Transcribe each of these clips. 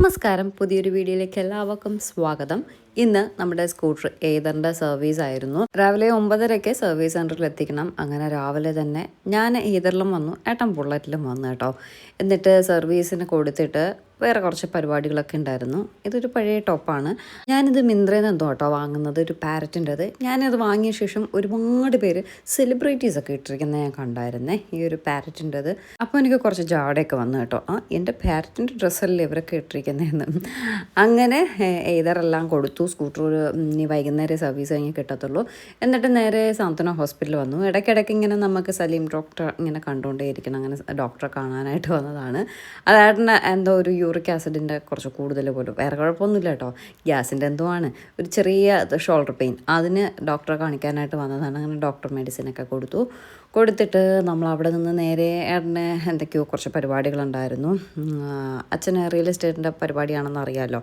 നമസ്കാരം, പുതിയൊരു വീഡിയോയിലേക്ക് എല്ലാവർക്കും സ്വാഗതം. ഇന്ന് നമ്മുടെ സ്കൂട്ടർ ഏതറിൻ്റെ സർവീസ് ആയിരുന്നു. രാവിലെ 9:30 സർവീസ് സെൻറ്ററിൽ എത്തിക്കണം. അങ്ങനെ രാവിലെ തന്നെ ഞാൻ ഏതറിലും വന്നു, ഏട്ടൻ ബുള്ളറ്റിലും വന്നു കേട്ടോ. എന്നിട്ട് സർവീസിന് കൊടുത്തിട്ട് വേറെ കുറച്ച് പരിപാടികളൊക്കെ ഉണ്ടായിരുന്നു. ഇതൊരു പഴയ ടോപ്പാണ്. ഞാനിത് മിന്ത്രയിൽ നിന്ന് എന്തോ കേട്ടോ വാങ്ങുന്നത്, ഒരു പാരറ്റിൻ്റെത്. ഞാനത് വാങ്ങിയ ശേഷം ഒരുപാട് പേര് സെലിബ്രിറ്റീസ് ഒക്കെ ഇട്ടിരിക്കുന്നത് ഞാൻ കണ്ടായിരുന്നേ, ഈ ഒരു പാരറ്റിൻ്റെത്. അപ്പോൾ എനിക്ക് കുറച്ച് ജാടയൊക്കെ വന്നു കേട്ടോ. എൻ്റെ പാരറ്റിൻ്റെ ഡ്രസ്സല്ലേ ഇവരൊക്കെ ഇട്ടിരിക്കുന്നതെന്ന്. അങ്ങനെ ഏതറെല്ലാം കൊടുത്തു. സ്കൂട്ടർ ഇനി വൈകുന്നേരം സർവീസ് കഴിഞ്ഞ് കിട്ടത്തുള്ളൂ. എന്നിട്ട് നേരെ സാന്ത്വന ഹോസ്പിറ്റലിൽ വന്നു. ഇടയ്ക്കിടയ്ക്ക് ഇങ്ങനെ നമുക്ക് സലീം ഡോക്ടർ ഇങ്ങനെ കണ്ടുകൊണ്ടേയിരിക്കണം. അങ്ങനെ ഡോക്ടറെ കാണാനായിട്ട് വന്നതാണ്. അതായിരുന്നു എന്തോ ഒരു യൂറിക് ആസിഡിൻ്റെ കുറച്ച് കൂടുതൽ പോലും, വേറെ കുഴപ്പമൊന്നുമില്ല കേട്ടോ. ഗ്യാസിൻ്റെ എന്തോ ആണ്, ഒരു ചെറിയ ഷോൾഡർ പെയിൻ, അതിന് ഡോക്ടറെ കാണിക്കാനായിട്ട് വന്നതാണ്. അങ്ങനെ ഡോക്ടർ മെഡിസിനൊക്കെ കൊടുത്തിട്ട് നമ്മൾ അവിടെ നിന്ന് നേരെ ഏട്ടന് എന്തൊക്കെയോ കുറച്ച് പരിപാടികളുണ്ടായിരുന്നു. അച്ഛന് റിയൽ എസ്റ്റേറ്റിൻ്റെ പരിപാടിയാണെന്ന് അറിയാമല്ലോ.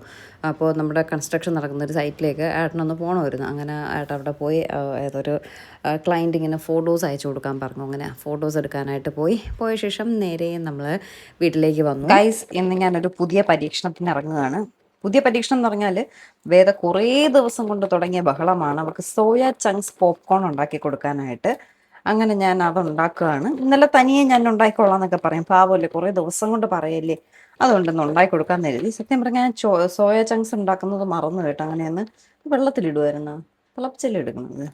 അപ്പോൾ നമ്മുടെ കൺസ്ട്രക്ഷൻ നടക്കുന്ന ഒരു സൈറ്റിലേക്ക് ഏട്ടനൊന്ന് പോകണമായിരുന്നു. അങ്ങനെ ഏട്ടൻ അവിടെ പോയി ഏതൊരു ക്ലയൻറ്റ് ഇങ്ങനെ ഫോട്ടോസ് അയച്ചു കൊടുക്കാൻ പറഞ്ഞു. അങ്ങനെ ഫോട്ടോസ് എടുക്കാനായിട്ട് പോയ ശേഷം നേരെ നമ്മൾ വീട്ടിലേക്ക് വന്നു. ഗൈസ്, ഇന്ന് ഞാനൊരു പുതിയ പരീക്ഷണത്തിന് ഇറങ്ങുകയാണ്. പുതിയ പരീക്ഷണം എന്ന് പറഞ്ഞാൽ വേദ കുറേ ദിവസം കൊണ്ട് തുടങ്ങിയ ബഹളമാണ്. അവർക്ക് സോയ ചങ്ക്സ് പോപ്കോൺ ഉണ്ടാക്കി കൊടുക്കാനായിട്ട്. അങ്ങനെ ഞാൻ അതുണ്ടാക്കുകയാണ്. ഇന്നലെ തനിയെ ഞാൻ ഉണ്ടാക്കിക്കൊള്ളാം എന്നൊക്കെ പറയും. പാവമല്ലേ, കുറേ ദിവസം കൊണ്ട് പറയല്ലേ, അതുകൊണ്ടൊന്ന് ഉണ്ടാക്കി കൊടുക്കാമെന്ന് കരുതി. സത്യം പറഞ്ഞാൽ ഞാൻ സോയ ചങ്ക്സ് ഉണ്ടാക്കുന്നത് മറന്നു കേട്ടോ. അങ്ങനെയൊന്ന് വെള്ളത്തിലിടുമായിരുന്നു, തിളപ്പിച്ചെടുക്കുന്നത്.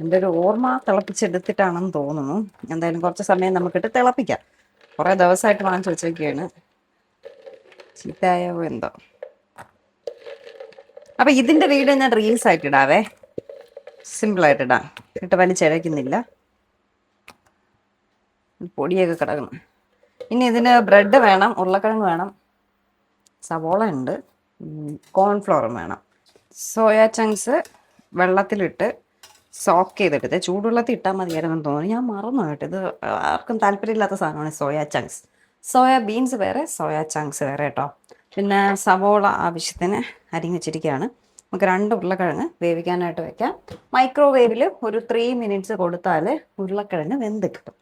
എൻ്റെ ഒരു ഓർമ്മ തിളപ്പിച്ചെടുത്തിട്ടാണെന്ന് തോന്നുന്നു. എന്തായാലും കുറച്ച് സമയം നമുക്കിട്ട് തിളപ്പിക്കാം. കുറേ ദിവസമായിട്ട് വാങ്ങിച്ചു വെച്ചൊക്കെയാണ്, ചീത്തയായോ എന്തോ. അപ്പം ഇതിൻ്റെ വീഡിയോ ഞാൻ റീൽസ് ആയിട്ട് ഇടാവേ, സിമ്പിളായിട്ട് ഇടാം. ഇട്ട് വലിച്ചിഴയ്ക്കുന്നില്ല, പൊടിയൊക്കെ കിടക്കണം. ഇനി ഇതിന് ബ്രെഡ് വേണം, ഉരുളക്കിഴങ്ങ് വേണം, സവോള ഉണ്ട്, കോൺഫ്ലവറും വേണം. സോയ ചങ്ക്സ് വെള്ളത്തിലിട്ട് സോക്ക് ചെയ്തെടുത്ത് ചൂടുവെള്ളത്തിൽ ഇട്ടാൽ മതിയായിരുന്നു തോന്നുന്നു. ഞാൻ മറന്നു കേട്ടോ. ഇത് ആർക്കും താല്പര്യമില്ലാത്ത സാധനമാണ് സോയ ചങ്ക്സ്. സോയ ബീൻസ് വേറെ, സോയ ചങ്ക്സ് വേറെ കേട്ടോ. പിന്നെ സവോള ആവശ്യത്തിന് അരിഞ്ഞ് വെച്ചിരിക്കുകയാണ്. നമുക്ക് 2 ഉരുളക്കിഴങ്ങ് വേവിക്കാനായിട്ട് വെക്കാം. മൈക്രോവേവിൽ ഒരു 3 മിനിറ്റ്സ് കൊടുത്താൽ ഉരുളക്കിഴങ്ങ് വെന്ത് കിട്ടും.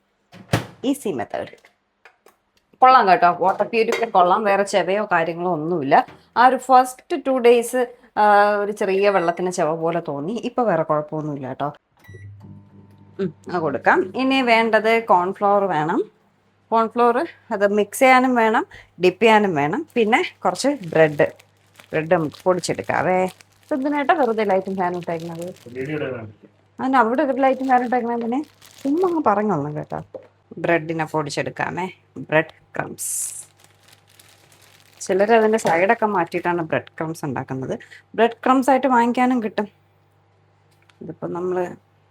Easy method. കൊള്ളാം കേട്ടോ, വാട്ടർ പ്യൂരിഫയർ കൊള്ളാം. വേറെ ചെവയോ കാര്യങ്ങളോ ഒന്നുമില്ല. ആ ഒരു ഫസ്റ്റ് 2 ഡേയ്സ് ഒരു ചെറിയ വെള്ളത്തിന് ചെവ പോലെ തോന്നി. ഇപ്പം വേറെ കുഴപ്പമൊന്നുമില്ല കേട്ടോ. അത് കൊടുക്കാം. ഇനി വേണ്ടത് കോൺഫ്ലവർ വേണം. കോൺഫ്ലവർ അത് മിക്സ് ചെയ്യാനും വേണം, ഡിപ്പ് ചെയ്യാനും വേണം. പിന്നെ കുറച്ച് ബ്രെഡ് നമുക്ക് പൊടിച്ചെടുക്കാവേ. ഇതിനായിട്ട് വെറുതെ ലൈറ്റും ഫാനും ഇട്ടേക്കുന്നത്. അതിന് അവിടെ ഒരു ലൈറ്റും ഫാനും ഇട്ടേക്കുന്നത് തന്നെ ചുമ്മാ അങ്ങ് പറഞ്ഞോളാം കേട്ടോ. ബ്രെഡിനെ പൊടിച്ചെടുക്കാമേ. Bread crumbs. ചിലർ അതിൻ്റെ സൈഡൊക്കെ മാറ്റിയിട്ടാണ് ബ്രെഡ് ക്രംസ് ഉണ്ടാക്കുന്നത്. ബ്രെഡ് ക്രംസ് ആയിട്ട് വാങ്ങിക്കാനും കിട്ടും. ഇതിപ്പോൾ നമ്മൾ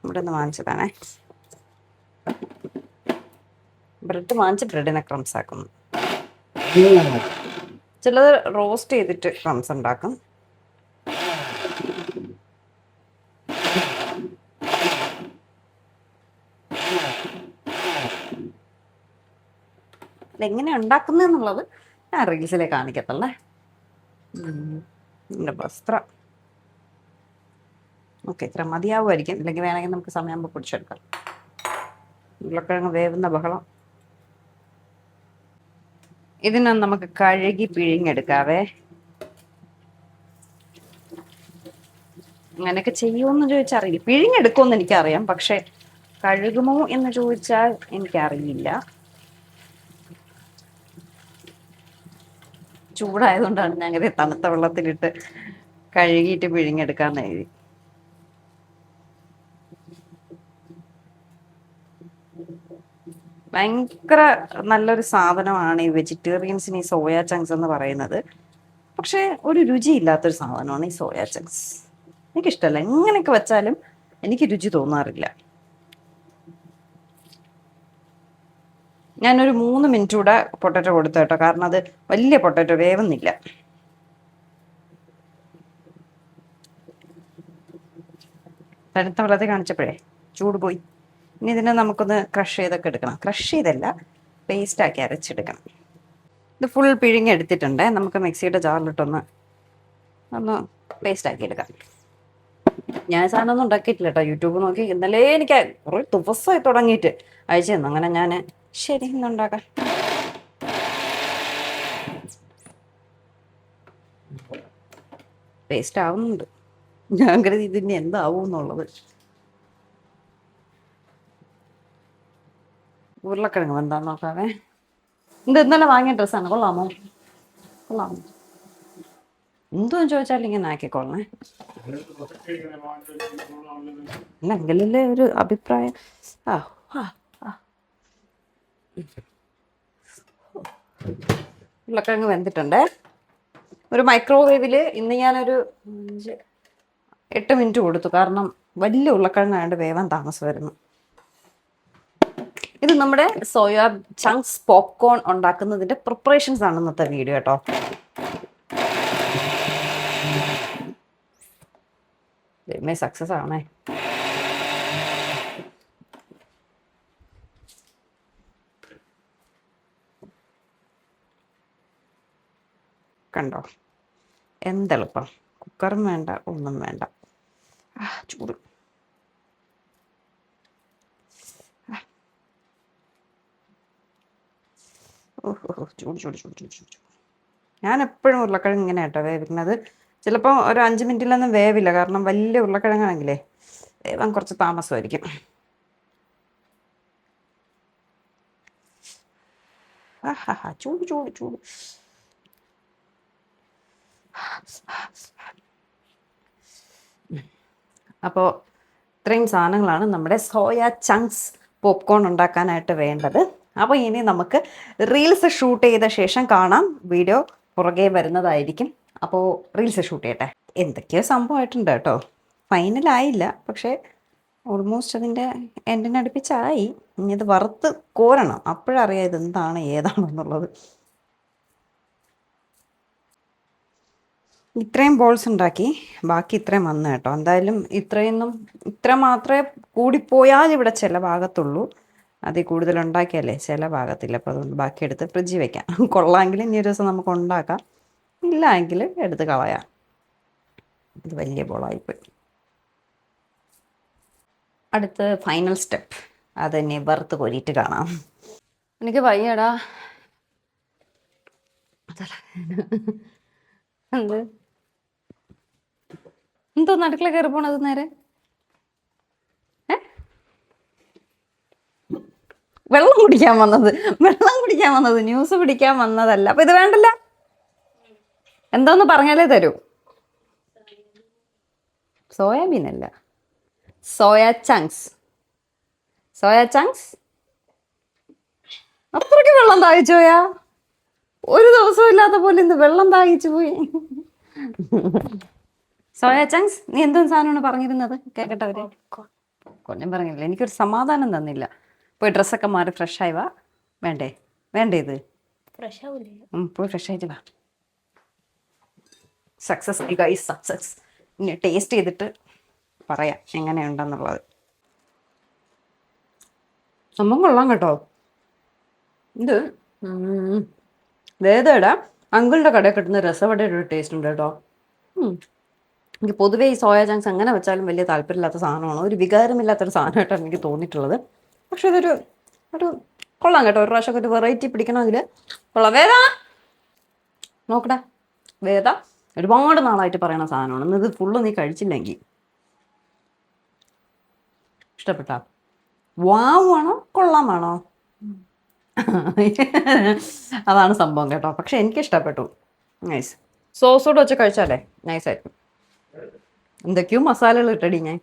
ഇവിടെ നിന്ന് വാങ്ങിച്ചതാണേ. ബ്രെഡ് വാങ്ങിച്ച് ബ്രെഡിനെ ക്രംസ് ആക്കുന്നു. ചിലത് റോസ്റ്റ് ചെയ്തിട്ട് ക്രംസ് ഉണ്ടാക്കും. എങ്ങനെ ഉണ്ടാക്കുന്നതെന്നുള്ളത് ഞാൻ റീൽസിലെ കാണിക്കത്തല്ലേ. എൻ്റെ വസ്ത്രം ഓക്കെ, ഇത്ര മതിയാവുമായിരിക്കും. അല്ലെങ്കിൽ വേണമെങ്കിൽ നമുക്ക് സമയമാകുമ്പോൾ പൊടിച്ചെടുക്കാം. ഉരുളക്കിഴങ്ങ് വേവുന്ന ബഹളം. ഇതിനൊന്ന് നമുക്ക് കഴുകി പിഴിഞ്ഞെടുക്കാവേ. അങ്ങനെയൊക്കെ ചെയ്യുമെന്ന് ചോദിച്ചാൽ അറിയില്ല. പിഴിഞ്ഞെടുക്കുമെന്ന് എനിക്കറിയാം, പക്ഷെ കഴുകുമോ എന്ന് ചോദിച്ചാൽ എനിക്കറിയില്ല. ചൂടായതുകൊണ്ടാണ് ഞാൻ അങ്ങനെ തണുത്ത വെള്ളത്തിലിട്ട് കഴുകിയിട്ട് പിഴിഞ്ഞെടുക്കാന്ന് എഴുതി. ഭയങ്കര നല്ലൊരു സാധനമാണ് ഈ വെജിറ്റേറിയൻസിന് ഈ സോയ ചങ്ക്സ് എന്ന് പറയുന്നത്. പക്ഷെ ഒരു രുചിയില്ലാത്തൊരു സാധനമാണ് ഈ സോയ ചങ്ക്സ്. എനിക്കിഷ്ടമല്ല. എങ്ങനെയൊക്കെ വെച്ചാലും എനിക്ക് രുചി തോന്നാറില്ല. ഞാനൊരു 3 മിനിറ്റ് കൂടെ പൊട്ടറ്റോ കൊടുത്തു കേട്ടോ. കാരണം അത് വലിയ പൊട്ടറ്റോ വേവുന്നില്ല. തണുത്ത വെള്ളത്തിൽ കാണിച്ചപ്പോഴേ ചൂട് പോയി. ഇനി ഇതിനെ നമുക്കൊന്ന് ക്രഷ് ചെയ്തൊക്കെ എടുക്കണം. ക്രഷ് ചെയ്തല്ല, പേസ്റ്റാക്കി അരച്ചെടുക്കണം. ഇത് ഫുൾ പിഴിഞ്ഞെടുത്തിട്ടുണ്ട്. നമുക്ക് മിക്സിയുടെ ജാറിലിട്ടൊന്ന് പേസ്റ്റാക്കി എടുക്കാം. ഞാൻ സാധനം ഒന്നും ഉണ്ടാക്കിയിട്ടില്ല കേട്ടോ. യൂട്യൂബ് നോക്കി ഇന്നലെ എനിക്ക് കുറേ ദിവസമായി തുടങ്ങിയിട്ട് അയച്ചു തന്നു. അങ്ങനെ ഞാൻ ശരി ഇന്നുണ്ടാക്കാം. പേസ്റ്റ് ആവുന്നുണ്ട്. ഞാൻ കരുതി ഇതിന് എന്താവും എന്നുള്ളത്. ഉരുളക്കിഴങ്ങ് എന്താന്ന് നോക്കാവേ. ഇത് ഇന്നലെ വാങ്ങിയ ഡ്രസ്സാണ്. കൊള്ളാമോ? എന്തോന്ന് ചോദിച്ചാൽ ഇങ്ങനെ ആക്കിക്കോളണേ. അല്ലെങ്കിലല്ലേ ഒരു അഭിപ്രായം. ആ ആ ആ ഉരുളക്കിഴങ്ങ് വെന്തിട്ടുണ്ടേ. ഒരു മൈക്രോവേവിൽ ഇന്ന് ഞാനൊരു 8 മിനിറ്റ് കൊടുത്തു. കാരണം വലിയ ഉരുളക്കിഴങ്ങായതുകൊണ്ട് വേവാൻ താമസമായിരുന്നു. ഇത് നമ്മുടെ സോയ ചങ്ക്സ് പോപ്കോൺ ഉണ്ടാക്കുന്നതിൻ്റെ പ്രിപ്പറേഷൻസ് ആണ് ഇന്നത്തെ വീഡിയോ കേട്ടോ. സക്സസ് ആണേ. കണ്ടോ എന്തെളുപ്പം. കുക്കറും വേണ്ട, ഒന്നും വേണ്ട. ചൂട്. ഓഹോ ചൂട് ചൂട് ചൂട് ചൂട് ചൂട്. ഞാൻ എപ്പോഴും ഉരുളക്കിഴങ്ങ് ഇങ്ങനെ കേട്ടോ വേവിക്കുന്നത്. ചിലപ്പോൾ ഒരു 5 മിനിറ്റിലൊന്നും വേവില്ല. കാരണം വലിയ ഉരുളക്കിഴങ്ങാണെങ്കിലേ വേവാൻ കുറച്ച് താമസമായിരിക്കും. ചൂട് ചൂട് ചൂട്. അപ്പോൾ ഇത്രയും സാധനങ്ങളാണ് നമ്മുടെ സോയ ചങ്ക്സ് പോപ്കോൺ ഉണ്ടാക്കാനായിട്ട് വേണ്ടത്. അപ്പോൾ ഇനി നമുക്ക് റീൽസ് ഷൂട്ട് ചെയ്ത ശേഷം കാണാം. വീഡിയോ പുറകെ വരുന്നതായിരിക്കും. അപ്പോൾ റീൽസ് ഷൂട്ട് ചെയ്യട്ടെ. എന്തൊക്കെയോ സംഭവമായിട്ടുണ്ട് കേട്ടോ. ഫൈനലായില്ല, പക്ഷേ ഓൾമോസ്റ്റ് അതിൻ്റെ എൻഡിനടുപ്പിച്ചായി. ഇനി ഇത് വറുത്ത് കോരണം. അപ്പോഴറിയാം ഇത് എന്താണ് ഏതാണെന്നുള്ളത്. ഇത്രയും ബോൾസ് ഉണ്ടാക്കി, ബാക്കി ഇത്രയും വന്നു കേട്ടോ. എന്തായാലും ഇത്ര മാത്രമേ കൂടിപ്പോയാൽ ഇവിടെ ചിലവാകത്തുള്ളൂ. അതിൽ കൂടുതൽ ഉണ്ടാക്കിയാലേ ചിലവാകത്തില്ല. അപ്പോൾ അതുകൊണ്ട് ബാക്കി എടുത്ത് ഫ്രിഡ്ജിൽ വെക്കാം. കൊള്ളാമെങ്കിൽ ഇനി ഒരു ദിവസം നമുക്ക് ഉണ്ടാക്കാം, ഇല്ല എങ്കിൽ എടുത്ത് കളയാം. ഇത് വലിയ ബോളായിപ്പോയി. അടുത്ത് ഫൈനൽ സ്റ്റെപ്പ്, അതെന്നെ വറുത്ത് കോരിയിട്ട് കാണാം. എനിക്ക് വയ്യടാ. എന്ത് എന്തോ അടുക്കള കയറി പോണത് നേരെ. വെള്ളം കുടിക്കാൻ വന്നത് ന്യൂസ് പിടിക്കാൻ വന്നതല്ല. അപ്പൊ ഇത് വേണ്ടല്ല. എന്തോന്ന് പറഞ്ഞാലേ തരൂ. സോയാബീൻ അല്ല, സോയ ചങ്ക്സ്. അത്രയ്ക്ക് വെള്ളം ദാഹിച്ചോയാ? ഒരു ദിവസവും ഇല്ലാത്ത പോലെ ഇന്ന് വെള്ളം ദാഹിച്ചു പോയി. സോയ ചങ്ക്സ്, നീ എന്തോന്ന് സാധനമാണ് പറഞ്ഞിരുന്നത്? കേക്കട്ടെ. അവര് കൊല്ലം പറഞ്ഞില്ല, എനിക്കൊരു സമാധാനം തന്നില്ല. പോയി ഡ്രസ്സൊക്കെ മാറി ഫ്രഷായി വാ. വേണ്ടേ ഇത് പോയി ഫ്രഷ് ആയിട്ട് വാ. Success guys, success. ഇനി ടേസ്റ്റ് ചെയ്തിട്ട് പറയാം എങ്ങനെയുണ്ടെന്നുള്ളത്. സംഭവം കൊള്ളാം കേട്ടോ. ഇത് വേദയുടെ അങ്കിളിൻ്റെ കടയിൽ കിട്ടുന്ന രസവടയുടെ ഒരു ടേസ്റ്റ് ഉണ്ട് കേട്ടോ. എനിക്ക് പൊതുവേ ഈ സോയ ചങ്ക്സ് എങ്ങനെ വെച്ചാലും വലിയ താല്പര്യമില്ലാത്ത സാധനമാണ്. ഒരു വികാരമില്ലാത്തൊരു സാധനമായിട്ടാണ് എനിക്ക് തോന്നിയിട്ടുള്ളത്. പക്ഷെ ഇതൊരു കൊള്ളാം കേട്ടോ. ഒരു പ്രാവശ്യമൊക്കെ ഒരു വെറൈറ്റി പിടിക്കണമെങ്കിൽ കൊള്ളാം. നോക്കടാ, വേദ ഒരുപാട് നാളായിട്ട് പറയണ സാധനമാണ്. ഇന്ന് ഇത് ഫുള്ള് നീ കഴിച്ചില്ലെങ്കിൽ ഇഷ്ടപ്പെട്ടാ? വാവാണോ കൊള്ളാമാണോ? അതാണ് സംഭവം കേട്ടോ. പക്ഷെ എനിക്ക് ഇഷ്ടപ്പെട്ടു. നൈസ്. സോസോട് വെച്ച് കഴിച്ചാലേ നൈസായിരിക്കും. എന്തൊക്കെയോ മസാലകൾ ഇട്ടടി ഞാൻ.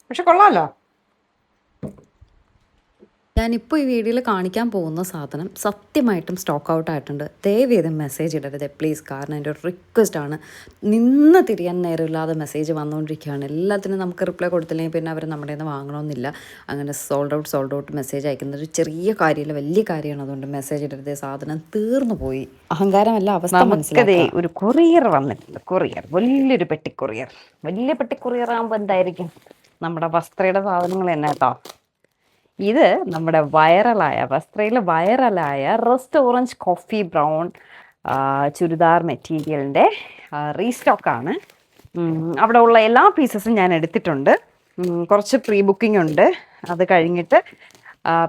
പക്ഷെ കൊള്ളാമല്ലോ. ഞാനിപ്പോൾ ഈ വീഡിയോയിൽ കാണിക്കാൻ പോകുന്ന സാധനം സത്യമായിട്ടും സ്റ്റോക്ക് ഔട്ട് ആയിട്ടുണ്ട്. ദയവേത് മെസ്സേജ് ഇടരുത് പ്ലീസ്. കാരണം എൻ്റെ ഒരു റിക്വസ്റ്റ് ആണ്. നിന്ന് തിരിയാൻ നേരമില്ലാതെ മെസ്സേജ് വന്നുകൊണ്ടിരിക്കുകയാണ്. എല്ലാത്തിനും നമുക്ക് റിപ്ലൈ കൊടുത്തില്ലെങ്കിൽ പിന്നെ അവർ നമ്മുടെ നിന്ന് വാങ്ങണമെന്നില്ല. അങ്ങനെ സോൾഡ് ഔട്ട് മെസ്സേജ് അയക്കുന്നത് ഒരു ചെറിയ കാര്യമില്ല, വലിയ കാര്യമാണ്. അതുകൊണ്ട് മെസ്സേജ് ഇടരുത്. സാധനം തീർന്നു പോയി. അഹങ്കാരമല്ല, അവസ്ഥ മനസ്സിലാക്കേ. ഒരു കൊറിയർ വന്നിട്ടുണ്ട്. വലിയൊരു പെട്ടി കൊറിയർ. വലിയ പെട്ടി കൊറിയർ ആകുമ്പോൾ എന്തായിരിക്കും? നമ്മുടെ വസ്ത്രയുടെ സാധനങ്ങൾ തന്നെ കേട്ടോ. ഇത് നമ്മുടെ വസ്ത്രയിൽ വൈറലായ rust orange coffee brown churidar മെറ്റീരിയലിൻ്റെ റീസ്റ്റോക്കാണ്. അവിടെ ഉള്ള എല്ലാ പീസസും ഞാൻ എടുത്തിട്ടുണ്ട്. കുറച്ച് പ്രീ ബുക്കിംഗ് ഉണ്ട്. അത് കഴിഞ്ഞിട്ട്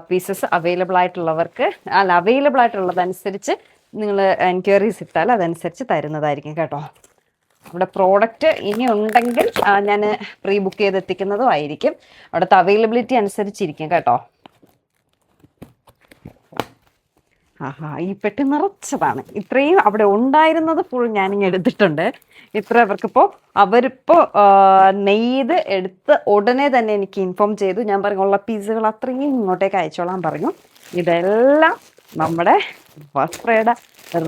പീസസ് അവൈലബിൾ ആയിട്ടുള്ളതനുസരിച്ച് നിങ്ങൾ എൻക്വയറീസ് ഇട്ടാൽ അതനുസരിച്ച് തരുന്നതായിരിക്കും കേട്ടോ. അവിടെ പ്രോഡക്റ്റ് ഇനി ഉണ്ടെങ്കിൽ ഞാൻ പ്രീ ബുക്ക് ചെയ്ത് എത്തിക്കുന്നതും ആയിരിക്കും. അവിടുത്തെ അവൈലബിലിറ്റി അനുസരിച്ചിരിക്കും കേട്ടോ. ആഹാ, ഈ പെട്ടി നിറച്ചതാണ്. ഇത്രയും അവിടെ ഉണ്ടായിരുന്നത് ഫുൾ ഞാനിങ്ങനെ എടുത്തിട്ടുണ്ട്. ഇത്ര അവരിപ്പോൾ നെയ്ത് എടുത്ത് ഉടനെ തന്നെ എനിക്ക് ഇൻഫോം ചെയ്തു. ഞാൻ പറഞ്ഞു ഉള്ള പീസുകൾ അത്രയും ഇങ്ങോട്ടേക്ക് അയച്ചോളാൻ പറഞ്ഞു. ഇതെല്ലാം നമ്മുടെ വസ്ത്രയുടെ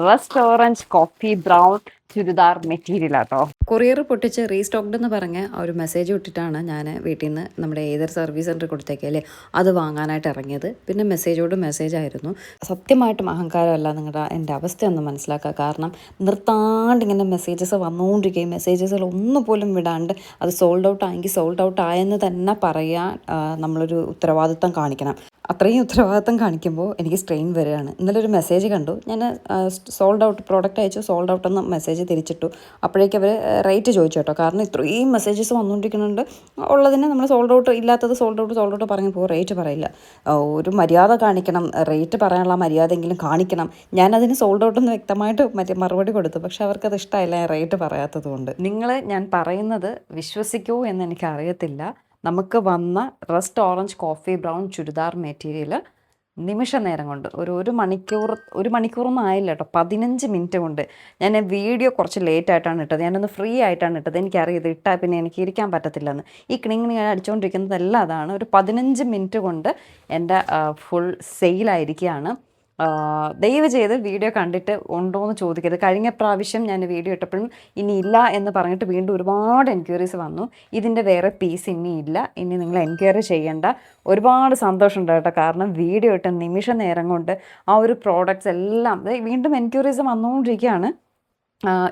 rust orange coffee brown churidar material ആട്ടോ. കൊറിയർ പൊട്ടിച്ച് റീസ്റ്റോക്ഡ് എന്ന് പറഞ്ഞ് ഒരു മെസ്സേജ് വിട്ടിട്ടാണ് ഞാൻ വീട്ടിൽ നിന്ന് നമ്മുടെ ഏതൊരു സർവീസ് സെൻറ്റർ കൊടുത്തേക്കല്ലേ അത് വാങ്ങാനായിട്ട് ഇറങ്ങിയത്. പിന്നെ മെസ്സേജോട് മെസ്സേജ് ആയിരുന്നു. സത്യമായിട്ടും അഹങ്കാരമല്ല, നിങ്ങളുടെ എൻ്റെ അവസ്ഥയൊന്നും മനസ്സിലാക്കുക. കാരണം നിർത്താണ്ട് ഇങ്ങനെ മെസ്സേജസ് വന്നുകൊണ്ടിരിക്കുകയും മെസ്സേജസുകൾ ഒന്നുപോലും വിടാണ്ട് അത് സോൾഡ് ഔട്ട് ആയെങ്കിൽ സോൾഡ് ഔട്ട് ആയെന്ന് തന്നെ പറയാൻ നമ്മളൊരു ഉത്തരവാദിത്തം കാണിക്കണം. അത്രയും ഉത്തരവാദിത്തം കാണിക്കുമ്പോൾ എനിക്ക് സ്ട്രെയിൻ വരികയാണ്. ഇന്നലെ ഒരു മെസ്സേജ് കണ്ടു, ഞാൻ സോൾഡ് ഔട്ട് പ്രോഡക്റ്റ് അയച്ചു, സോൾഡ് ഔട്ട് എന്ന് മെസ്സേജ് തിരിച്ചിട്ടു. അപ്പോഴേക്കും അവർ റേറ്റ് ചോദിച്ചു കേട്ടോ. കാരണം ഇത്രയും മെസ്സേജസ് വന്നുകൊണ്ടിരിക്കുന്നുണ്ട്. ഉള്ളതിന് നമ്മൾ സോൾഡ് ഔട്ട്, ഇല്ലാത്തത് സോൾഡ് ഔട്ട് പറഞ്ഞു പോകും, റേറ്റ് പറയില്ല. ഒരു മര്യാദ കാണിക്കണം, റേറ്റ് പറയാനുള്ള മര്യാദയെങ്കിലും കാണിക്കണം. ഞാനതിന് സോൾഡ് ഔട്ട് എന്ന് വ്യക്തമായിട്ട് മറുപടി കൊടുത്തു. പക്ഷെ അവർക്കത് ഇഷ്ടമായില്ല, റേറ്റ് പറയാത്തത് കൊണ്ട്. നിങ്ങൾ ഞാൻ പറയുന്നത് വിശ്വസിക്കുമോ എന്ന് എനിക്കറിയത്തില്ല. നമുക്ക് വന്ന rust orange coffee brown churidar material നിമിഷ നേരം കൊണ്ട് ഒരു മണിക്കൂറൊന്നും ആയില്ല കേട്ടോ, 15 മിനിറ്റ് കൊണ്ട്. ഞാൻ വീഡിയോ കുറച്ച് ലേറ്റ് ആയിട്ടാണ് ഇട്ടത്. ഞാനൊന്ന് ഫ്രീ ആയിട്ടാണ് ഇട്ടത്. എനിക്കറിയാം ഇത് ഇട്ടാൽ പിന്നെ എനിക്ക് ഇരിക്കാൻ പറ്റത്തില്ലെന്ന്. ഈ ക്ലിങ് അടിച്ചുകൊണ്ടിരിക്കുന്നതെല്ലാം അതാണ്. ഒരു 15 മിനിറ്റ് കൊണ്ട് എൻ്റെ ഫുൾ സെയിലായിരിക്കുകയാണ്. ദയവ് ചെയ്ത് വീഡിയോ കണ്ടിട്ട് ഉണ്ടോ എന്ന് ചോദിക്കരുത്. കഴിഞ്ഞ പ്രാവശ്യം ഞാൻ വീഡിയോ ഇട്ടപ്പോഴും ഇനി ഇല്ല എന്ന് പറഞ്ഞിട്ട് വീണ്ടും ഒരുപാട് എൻക്വയറീസ് വന്നു. ഇതിൻ്റെ വേറെ പീസ് ഇനി ഇല്ല, ഇനി നിങ്ങൾ എൻക്വയറി ചെയ്യേണ്ട. ഒരുപാട് സന്തോഷമുണ്ട് കേട്ടോ. കാരണം വീഡിയോ ഇട്ട നിമിഷ നേരം കൊണ്ട് ആ ഒരു പ്രോഡക്റ്റ്സ് എല്ലാം വീണ്ടും എൻക്വയറീസ് വന്നുകൊണ്ടിരിക്കുകയാണ്.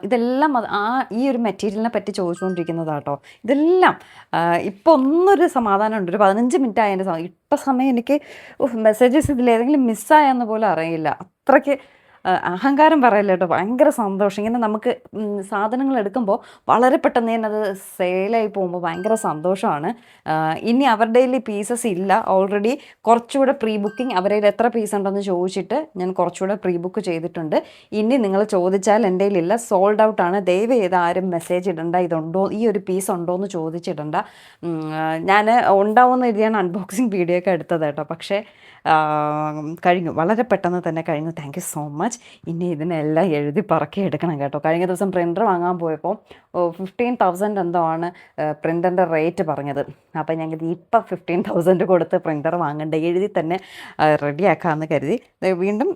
ഇതെല്ലാം ഈ ഒരു മെറ്റീരിയലിനെ പറ്റി ചോദിച്ചുകൊണ്ടിരിക്കുന്നതാട്ടോ. ഇതെല്ലാം ഇപ്പോൾ ഒന്നൊരു സമാധാനമുണ്ട്. ഒരു 15 മിനിറ്റ് ആയതിൻ്റെ ഇട്ട സമയം എനിക്ക് മെസ്സേജസ് ഇതിലേതെങ്കിലും മിസ്സായെന്ന് പോലും അറിയില്ല. അത്രയ്ക്ക് അഹങ്കാരം പറയില്ല കേട്ടോ. ഭയങ്കര സന്തോഷം. ഇങ്ങനെ നമുക്ക് സാധനങ്ങൾ എടുക്കുമ്പോൾ വളരെ പെട്ടെന്ന് തന്നെ അത് സെയിലായി പോകുമ്പോൾ ഭയങ്കര സന്തോഷമാണ്. ഇനി അവരുടെ കയ്യിൽ പീസസ് ഇല്ല. ഓൾറെഡി കുറച്ചുകൂടെ പ്രീ ബുക്കിംഗ് അവരുടെ കയ്യിൽ എത്ര പീസ് ഉണ്ടെന്ന് ചോദിച്ചിട്ട് ഞാൻ കുറച്ചുകൂടെ പ്രീ ബുക്ക് ചെയ്തിട്ടുണ്ട്. ഇനി നിങ്ങൾ ചോദിച്ചാൽ എൻ്റെ കയ്യിലില്ല, സോൾഡ് ഔട്ടാണ്. ദയവ് ചെയ്ത് ആരും മെസ്സേജ് ഇടണ്ട, ഇതുണ്ടോ, ഈ ഒരു പീസ് ഉണ്ടോ എന്ന് ചോദിച്ചിടണ്ട. ഞാൻ ഉണ്ടാവുമെന്ന് എഴുതിയാണ് അൺബോക്സിങ് വീഡിയോ ഒക്കെ എടുത്തത് കേട്ടോ. പക്ഷേ കഴിഞ്ഞു, വളരെ പെട്ടെന്ന് തന്നെ കഴിഞ്ഞു. Thank you so much. ഇനി ഇതിനെല്ലാം എഴുതി പറക്കി എടുക്കണം കേട്ടോ. കഴിഞ്ഞ ദിവസം പ്രിൻ്റർ വാങ്ങാൻ പോയപ്പോൾ 15,000 എന്തോ ആണ് പ്രിൻ്ററിൻ്റെ റേറ്റ് പറഞ്ഞത്. അപ്പോൾ ഞങ്ങൾ ഇപ്പം 15,000 കൊടുത്ത് പ്രിൻ്റർ വാങ്ങണ്ട, എഴുതി തന്നെ റെഡിയാക്കാമെന്ന് കരുതി. വീണ്ടും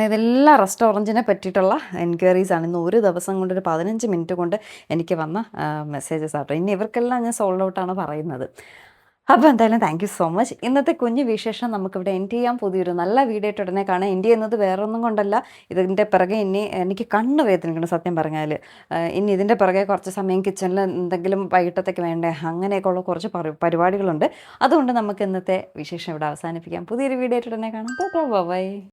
ഇതെല്ലാം റെസ്റ്റോറൻറ്റിനെ പറ്റിയിട്ടുള്ള എൻക്വയറീസാണ്. ഇന്ന് ഒരു ദിവസം കൊണ്ട് ഒരു 15 മിനിറ്റ് കൊണ്ട് എനിക്ക് വന്ന മെസ്സേജസ് ആട്ടോ. ഇനി ഇവർക്കെല്ലാം ഞാൻ സോൾഡ് ഔട്ടാണ് പറയുന്നത്. അപ്പോൾ എന്തായാലും താങ്ക് യു സോ മച്ച്. ഇന്നത്തെ കുഞ്ഞു വിശേഷം നമുക്കിവിടെ എൻഡ് ചെയ്യാം. പുതിയൊരു നല്ല വീഡിയോ ആയിട്ട് ഉടനെ കാണാം. എൻഡ് ചെയ്യുന്നത് വേറൊന്നും കൊണ്ടല്ല, ഇതിൻ്റെ പിറകെ ഇനി എനിക്ക് കണ്ണ് വേദനിക്കണം സത്യം പറഞ്ഞാൽ. ഇനി ഇതിൻ്റെ പിറകെ കുറച്ച് സമയം കിച്ചണിൽ എന്തെങ്കിലും വൈകിട്ടത്തേക്ക് വേണ്ടേ, അങ്ങനെയൊക്കെ ഉള്ള കുറച്ച് പരിപാടികളുണ്ട്. അതുകൊണ്ട് നമുക്ക് ഇന്നത്തെ വിശേഷം ഇവിടെ അവസാനിപ്പിക്കാം. പുതിയൊരു വീഡിയോ ആയിട്ട് ഉടനെ കാണാം. ബൈ.